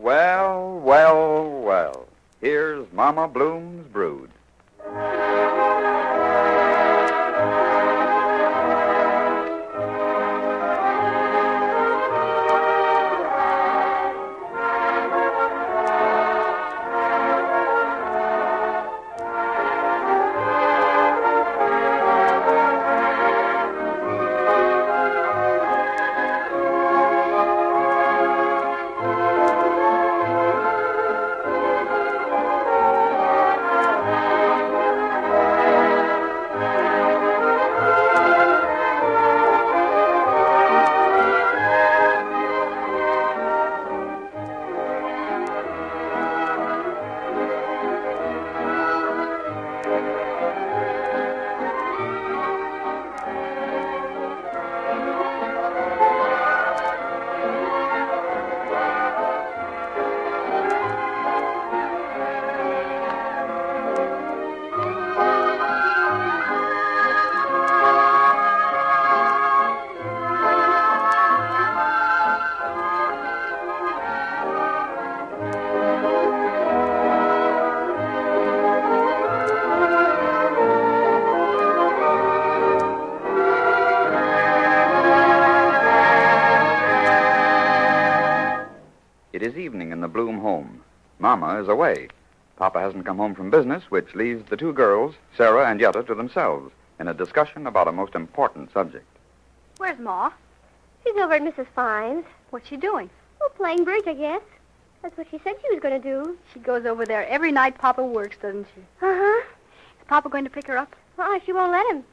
Well, well, well. Here's Mama Bloom's brood. It is evening in the Bloom home. Mama is away. Papa hasn't come home from business, which leaves the two girls, Sarah and Yetta, to themselves in a discussion about a most important subject. Where's Ma? She's over at Mrs. Fine's. What's she doing? Oh, playing bridge, I guess. That's what she said she was going to do. She goes over there every night Papa works, doesn't she? Uh-huh. Is Papa going to pick her up? She won't let him.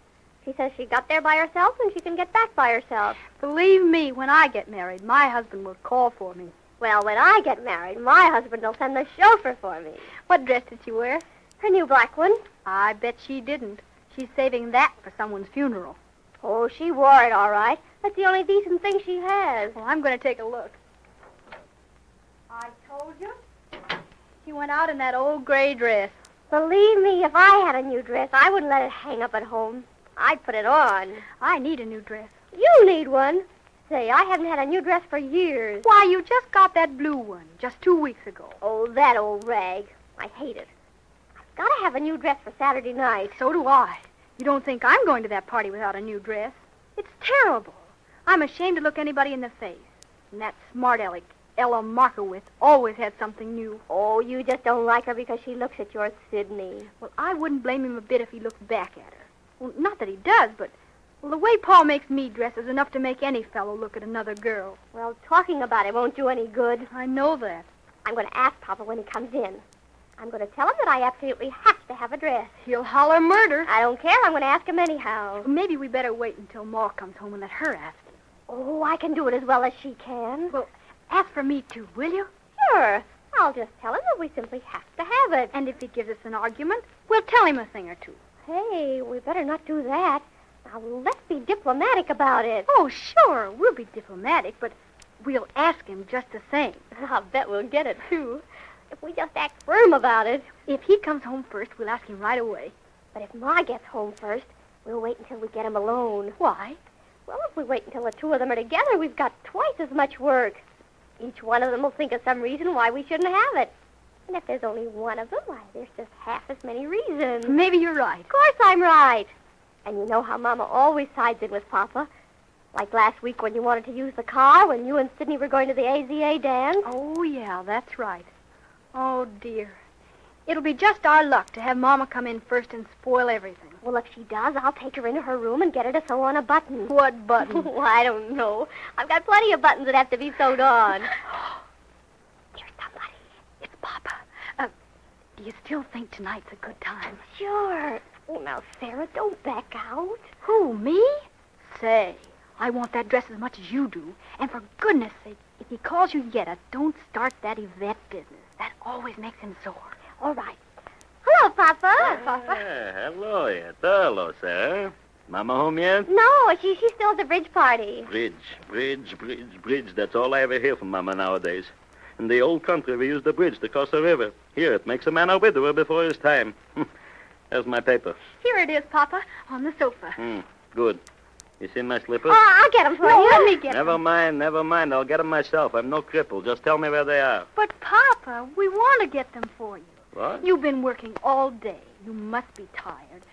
She says she got there by herself and she can get back by herself. Believe me, when I get married, my husband will call for me. Well, when I get married, my husband will send the chauffeur for me. What dress did she wear? Her new black one. I bet she didn't. She's saving that for someone's funeral. Oh, she wore it all right. That's the only decent thing she has. Well, I'm going to take a look. I told you. She went out in that old gray dress. Believe me, if I had a new dress, I wouldn't let it hang up at home. I'd put it on. I need a new dress. You need one. Say, I haven't had a new dress for years. Why, you just got that blue one just 2 weeks ago. Oh, that old rag. I hate it. I've got to have a new dress for Saturday night. So do I. You don't think I'm going to that party without a new dress? It's terrible. I'm ashamed to look anybody in the face. And that smart aleck, Ella Markowitz, always had something new. Oh, you just don't like her because she looks at your Sydney. Well, I wouldn't blame him a bit if he looked back at her. Well, not that he does, but... Well, the way Paul makes me dress is enough to make any fellow look at another girl. Well, talking about it won't do any good. I know that. I'm going to ask Papa when he comes in. I'm going to tell him that I absolutely have to have a dress. He'll holler murder. I don't care. I'm going to ask him anyhow. Well, maybe we better wait until Ma comes home and let her ask him. Oh, I can do it as well as she can. Well, ask for me, too, will you? Sure. I'll just tell him that we simply have to have it. And if he gives us an argument, we'll tell him a thing or two. Hey, we better not do that. Now, let's be diplomatic about it. Oh, sure, we'll be diplomatic, but we'll ask him just the same. I'll bet we'll get it, too, if we just act firm about it. If he comes home first, we'll ask him right away. But if Ma gets home first, we'll wait until we get him alone. Why? Well, if we wait until the two of them are together, we've got twice as much work. Each one of them will think of some reason why we shouldn't have it. And if there's only one of them, why, there's just half as many reasons. Maybe you're right. Of course I'm right. And you know how Mama always sides in with Papa. Like last week when you wanted to use the car, when you and Sidney were going to the AZA dance. Oh, yeah, that's right. Oh, dear. It'll be just our luck to have Mama come in first and spoil everything. Well, if she does, I'll take her into her room and get her to sew on a button. What button? Well, I don't know. I've got plenty of buttons that have to be sewed on. There's somebody. It's Papa. Do you still think tonight's a good time? Sure. Oh, now, Sarah, don't back out. Who, me? Say, I want that dress as much as you do. And for goodness sake, if he calls you Yetta, don't start that Yvette business. That always makes him sore. All right. Hello, Papa. Hello, Papa. Hello, Yetta. Hello, sir. Mama home yet? No, she's still at the bridge party. Bridge. That's all I ever hear from Mama nowadays. In the old country, we used the bridge to cross the river. Here, it makes a man a widower before his time. There's my paper. Here it is, Papa, on the sofa. Good. You see my slippers? Oh, I'll get them for No, you. let me get Never them. mind. I'll get them myself. I'm no cripple. Just tell me where they are. But, Papa, we want to get them for you. What? You've been working all day. You must be tired.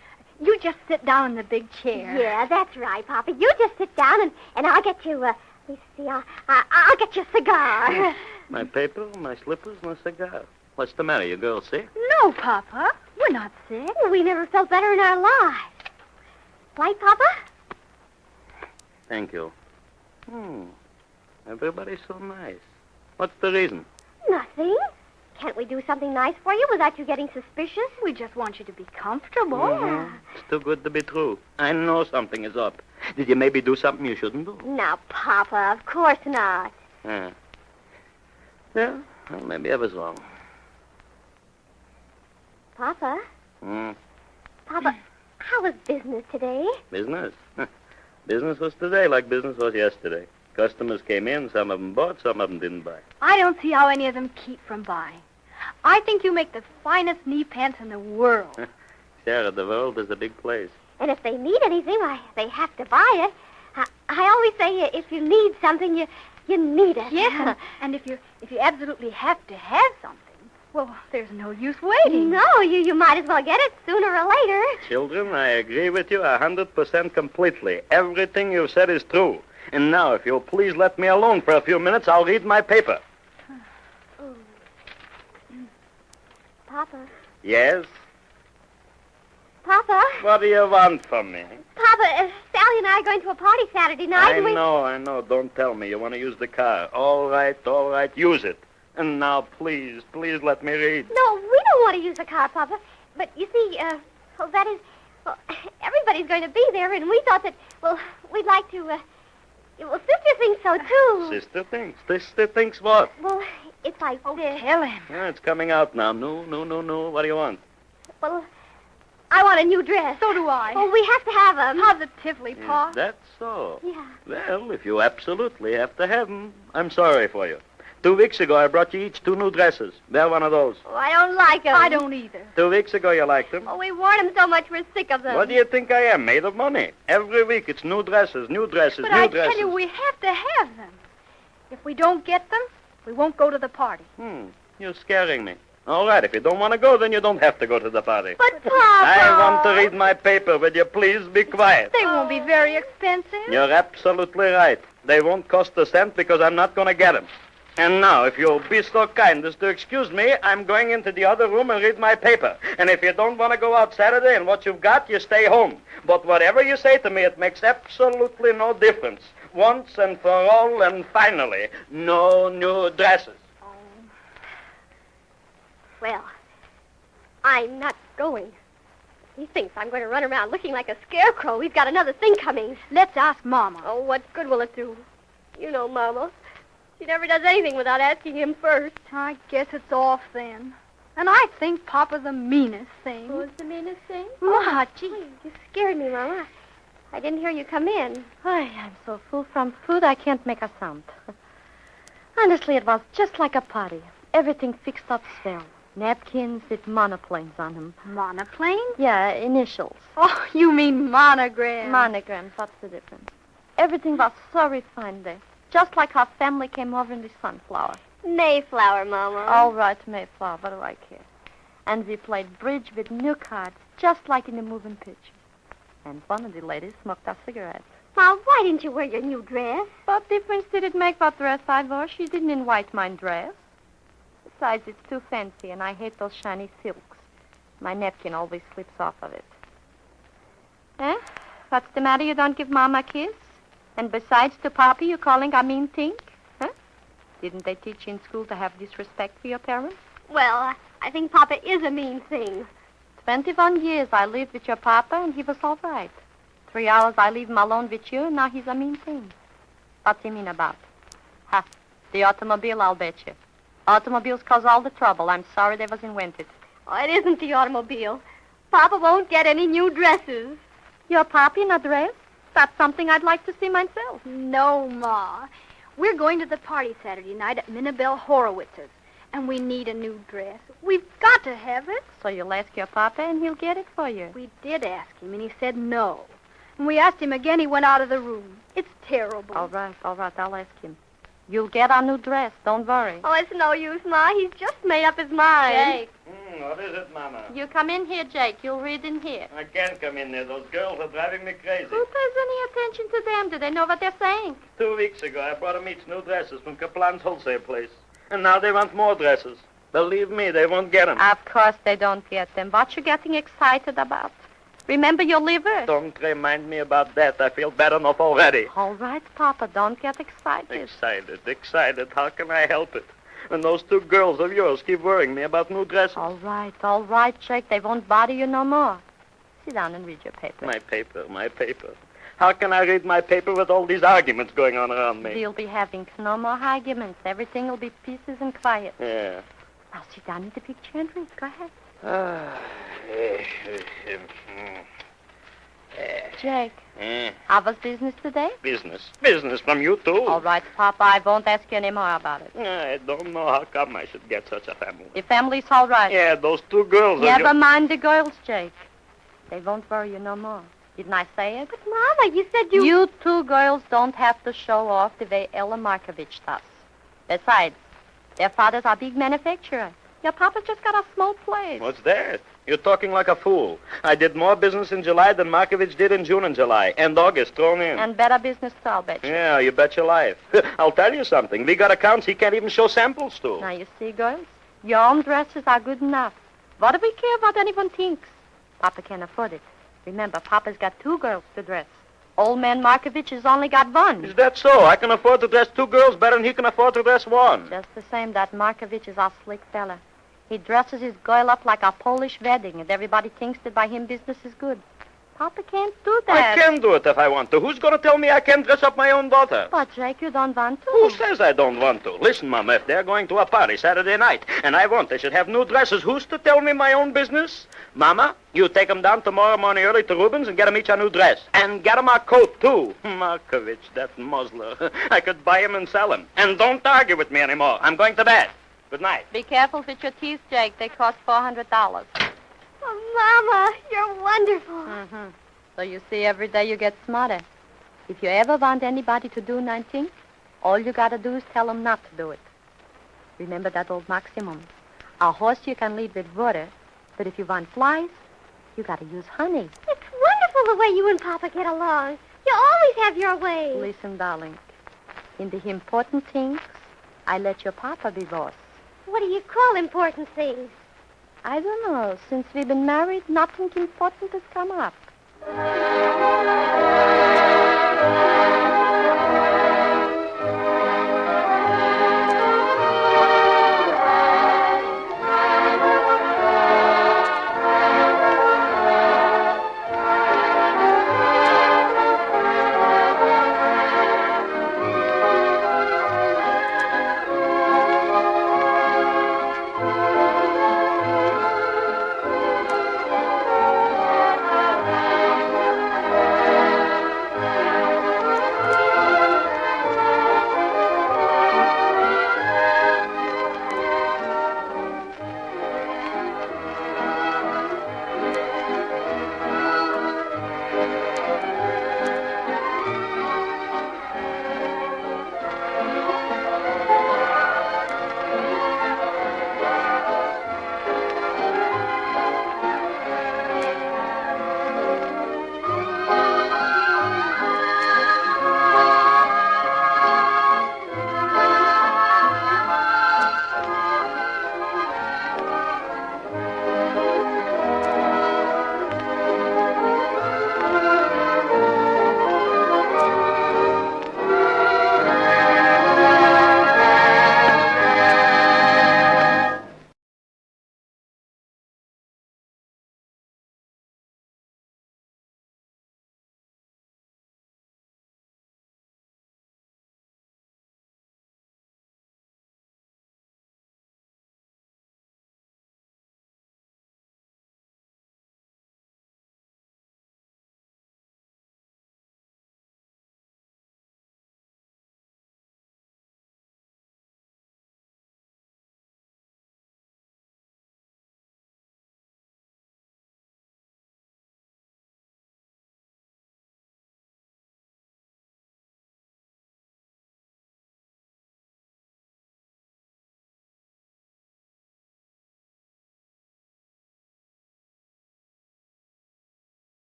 You just sit down in the big chair. Yeah, that's right, Papa. You just sit down and I'll get you, let me see, I'll get you a cigar. My paper, my slippers, and a cigar. What's the matter? You girls sick? No, Papa. We're not sick. We never felt better in our lives. Right, Papa? Thank you. Everybody's so nice. What's the reason? Nothing. Can't we do something nice for you without you getting suspicious? We just want you to be comfortable. It's too good to be true. I know something is up. Did you maybe do something you shouldn't do? Now, Papa, of course not. Yeah, well, maybe I was wrong. Papa? Hmm. Papa, how was business today? Business? Business was today like business was yesterday. Customers came in, some of them bought, some of them didn't buy. I don't see how any of them keep from buying. I think you make the finest knee pants in the world. Sarah, the world is a big place. And if they need anything, why, they have to buy it. I always say if you need something, you need it. Yes, and if you absolutely have to have something, well, there's no use waiting. No, you might as well get it sooner or later. Children, I agree with you 100% completely. Everything you've said is true. And now, if you'll please let me alone for a few minutes, I'll read my paper. Papa. Yes? Papa. What do you want from me? Papa, Sally and I are going to a party Saturday night. I know. Don't tell me. You want to use the car. All right. Use it. And now, please let me read. No, we don't want to use the car, Papa. But you see, that is, everybody's going to be there, and we thought that, we'd like to, Sister thinks so, too. Sister thinks what? Well, it's like this. Tell him. Yeah, it's coming out now. No. What do you want? Well, I want a new dress. So do I. Oh, we have to have them. Positively, Pa. Is that so? Yeah. Well, if you absolutely have to have them, I'm sorry for you. 2 weeks ago, I brought you each 2 new dresses. Wear one of those. Oh, I don't like them. I don't either. 2 weeks ago, you liked them. Oh, we worn them so much we're sick of them. What do you think I am, made of money? Every week, it's new dresses. But I tell you, we have to have them. If we don't get them, we won't go to the party. You're scaring me. All right, if you don't want to go, then you don't have to go to the party. But, Papa... I want to read my paper. Will you please be quiet? They won't be very expensive. You're absolutely right. They won't cost a cent because I'm not going to get them. And now, if you'll be so kind as to excuse me, I'm going into the other room and read my paper. And if you don't want to go out Saturday and what you've got, you stay home. But whatever you say to me, it makes absolutely no difference. Once and for all and finally, no new dresses. Well, I'm not going. He thinks I'm going to run around looking like a scarecrow. He's got another thing coming. Let's ask Mama. Oh, what good will it do? You know, Mama. She never does anything without asking him first. I guess it's off then. And I think Papa's the meanest thing. Who's the meanest thing? Ma, gee. You scared me, Mama. I didn't hear you come in. I'm so full from food I can't make a sound. Honestly, it was just like a party. Everything fixed up swell. Napkins with monoplanes on them. Monoplane? Yeah, initials. Oh, you mean monogram. Monograms, what's the difference? Everything was so refined there. Just like our family came over in the Sunflower. Mayflower, Mama. All right, Mayflower, what do I care? And we played bridge with new cards, just like in the moving picture. And one of the ladies smoked a cigarette. Ma, why didn't you wear your new dress? What difference did it make what dress I wore? She didn't invite my dress. Besides, it's too fancy, and I hate those shiny silks. My napkin always slips off of it. Eh? What's the matter? You don't give Mama a kiss? And besides, to Papi, you calling a mean thing? Huh? Didn't they teach you in school to have disrespect for your parents? Well, I think Papa is a mean thing. 21 years I lived with your Papa, and he was all right. 3 hours I leave him alone with you, and now he's a mean thing. What's he mean about? Ha, the automobile, I'll bet you. Automobiles cause all the trouble. I'm sorry they was invented. Oh, it isn't the automobile. Papa won't get any new dresses. Your Papi in a dress? That's something I'd like to see myself. No, Ma. We're going to the party Saturday night at Minabelle Horowitz's, and we need a new dress. We've got to have it. So you'll ask your Papa, and he'll get it for you. We did ask him, and he said no. When we asked him again, he went out of the room. It's terrible. All right, I'll ask him. You'll get our new dress, don't worry. Oh, it's no use, Ma. He's just made up his mind. Jake. What is it, Mama? You come in here, Jake. You'll read in here. I can't come in there. Those girls are driving me crazy. Who pays any attention to them? Do they know what they're saying? 2 weeks ago, I brought them each new dresses from Kaplan's wholesale place. And now they want more dresses. Believe me, they won't get them. Of course they don't get them. What you getting excited about? Remember your liver? Don't remind me about that. I feel bad enough already. All right, Papa, don't get excited. Excited. How can I help it? And those 2 girls of yours keep worrying me about new dresses. All right, Jake. They won't bother you no more. Sit down and read your paper. My paper. How can I read my paper with all these arguments going on around me? You'll be having no more arguments. Everything will be pieces and quiet. Yeah. Now sit down in the picture and read. Go ahead. Jake, how was business today? Business from you, too. All right, Papa, I won't ask you any more about it. I don't know how come I should get such a family. The family's all right. Yeah, those 2 girls are... Never mind the girls, Jake. They won't worry you no more. Didn't I say it? But, Mama, you said you... You 2 girls don't have to show off the way Ella Markovich does. Besides, their father's a big manufacturer. Your papa's just got a small place. What's that? You're talking like a fool. I did more business in July than Markovich did in June and July. And August thrown in. And better business, too, I'll bet you. Yeah, you bet your life. I'll tell you something. We got accounts he can't even show samples to. Now, you see, girls, your own dresses are good enough. What do we care what anyone thinks? Papa can't afford it. Remember, Papa's got 2 girls to dress. Old man Markovich has only got 1. Is that so? I can afford to dress 2 girls better than he can afford to dress 1. Just the same, that Markovich is a slick fella. He dresses his girl up like a Polish wedding, and everybody thinks that by him business is good. Papa can't do that. I can do it if I want to. Who's going to tell me I can't dress up my own daughter? But, Jake, you don't want to. Who says I don't want to? Listen, Mama, if they're going to a party Saturday night, and I want they should have new dresses, who's to tell me my own business? Mama, you take them down tomorrow morning early to Rubens and get them each a new dress. And get them a coat, too. Markovich, that muzzler. I could buy him and sell him. And don't argue with me anymore. I'm going to bed. Good night. Be careful with your teeth, Jake. They cost $400. Oh, Mama, you're wonderful. Mm-hmm. So you see, every day you get smarter. If you ever want anybody to do anything, all you gotta do is tell them not to do it. Remember that old maximum. A horse you can lead with water, but if you want flies, you gotta use honey. It's wonderful the way you and Papa get along. You always have your way. Listen, darling. In the important things, I let your Papa be boss. What do you call important things? I don't know. Since we've been married, nothing important has come up.